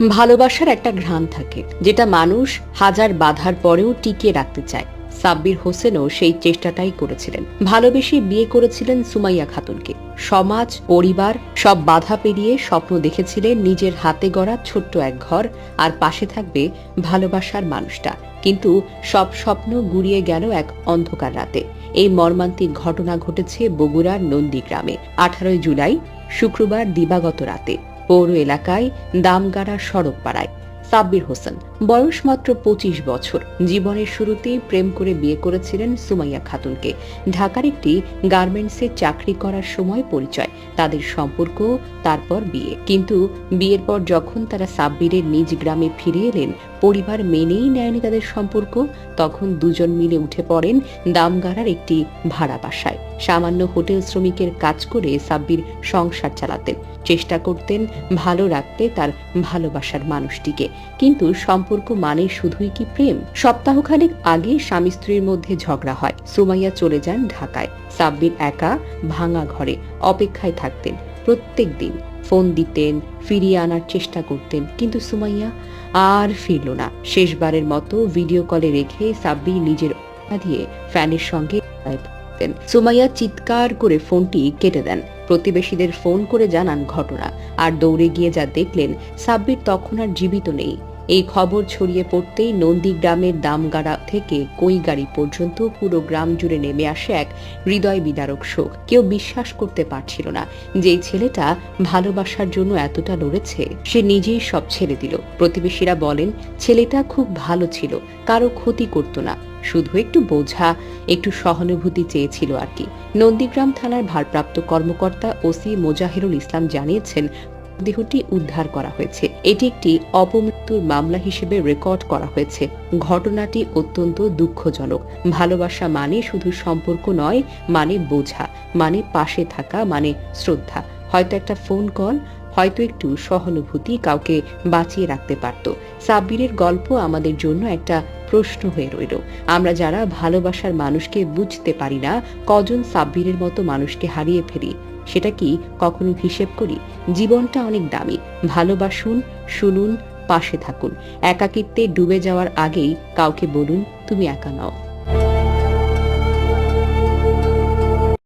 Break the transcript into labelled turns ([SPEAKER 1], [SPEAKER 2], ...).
[SPEAKER 1] ভালোবাসার একটা ঘ্রাণ থাকে, যেটা মানুষ হাজার বাধার পরেও টিকিয়ে রাখতে চায়। সাব্বির হোসেনও সেই চেষ্টাটাই করেছিলেন। ভালোবেসে বিয়ে করেছিলেন সুমাইয়া খাতুনকে। সমাজ, পরিবার সব বাধা পেরিয়ে স্বপ্ন দেখেছিলেন নিজের হাতে গড়া ছোট্ট এক ঘর, আর পাশে থাকবে ভালোবাসার মানুষটা। কিন্তু সব স্বপ্ন গুড়িয়ে গেল এক অন্ধকার রাতে। এই মর্মান্তিক ঘটনা ঘটেছে বগুড়ার নন্দীগ্রামে 18 জুলাই শুক্রবার দিবাগত রাতে, পৌর এলাকায় দামগাড়া সড়ক পাড়ায়। সাব্বির হোসেন বয়স মাত্র 25 বছর। জীবনের শুরুতেই প্রেম করে বিয়ে করেছিলেন সুমাইয়া খাতুনকে। ঢাকার একটি গার্মেন্টসে চাকরি করার সময় পরিচয়, তাদের সম্পর্ক, তারপর বিয়ে। কিন্তু বিয়ের পর যখন তারা সাব্বিরের নিজ গ্রামে ফিরে এলেন, পরিবার মেনেই নেয়নি তাদের সম্পর্ক। তখন দুজন মিলে উঠে পড়েন দামগাড়ার একটি ভাড়া বাসায়। সামান্য হোটেল শ্রমিকের কাজ করে সাব্বির সংসার চালাতেন, চেষ্টা করতেন ভালো রাখতে তার ভালোবাসার মানুষটিকে। কিন্তু সম্পর্ক মানে শুধুই কি প্রেম? সপ্তাহখানেক আগে স্বামী স্ত্রীর মধ্যে ঝগড়া হয়। সুমাইয়া চলে যান ঢাকায়। সাব্বির একা ভাঙা ঘরে অপেক্ষায় থাকতেন। প্রত্যেক দিন ফোন দিতেন, ফিরিয়ে আনার চেষ্টা করতেন, কিন্তু সুমাইয়া আর ফিরল না। শেষবারের মতো ভিডিও কলে রেখে সাব্বির নিজের দিয়ে ফ্যানের সঙ্গে সুমাইয়া চিৎকার করে ফোনটি কেটে দেন। প্রতিবেশীদের ফোন করে জানান ঘটনা, আর দৌড়ে গিয়ে যা দেখলেন, সাব্বির তখন আর জীবিত নেই। এই খবর ছড়িয়ে পড়তেই নন্দীগ্রামের দামগাড়া থেকে কৈগাড়ি পর্যন্ত পুরো গ্রাম জুড়ে নেমে আসে এক হৃদয় বিদারক শোক। কেউ বিশ্বাস করতে পারছিল না যে ছেলেটা ভালোবাসার জন্য এতটা লড়েছে, সে নিজেই সব ছেড়ে দিল। প্রতিবেশীরা বলেন, ছেলেটা খুব ভালো ছিল, কারো ক্ষতি করত না, শুধু একটু বোঝা, একটু সহানুভূতি চেয়েছিল আর কি। নন্দীগ্রাম থানার ভারপ্রাপ্ত কর্মকর্তা ওসি মোজাহিরুল ইসলাম জানিয়েছেন, দেহটি উদ্ধার করা হয়েছে। এটি একটি অপমৃত্যুর মামলা হিসেবে রেকর্ড করা হয়েছে। ঘটনাটি অত্যন্ত দুঃখজনক। ভালোবাসা মানে শুধু সম্পর্ক নয়, মানে বোঝা, মানে পাশে থাকা, মানে শ্রদ্ধা। হয়তো একটা ফোন কল, হয়তো একটু সহানুভূতি কাউকে বাঁচিয়ে রাখতে পারত। সাব্বিরের গল্প আমাদের জন্য একটা প্রশ্ন হয়ে রইল। আমরা যারা ভালোবাসার মানুষকে বুঝতে পারি না, কজন সাব্বিরের মতো মানুষকে হারিয়ে ফেলি, সেটা কি কখনো হিসেব করি? জীবনটা অনেক দামি। ভালোবাসুন, শুনুন, পাশে থাকুন। একাকিত্বে ডুবে যাওয়ার আগেই কাউকে বলুন, তুমি একা নও।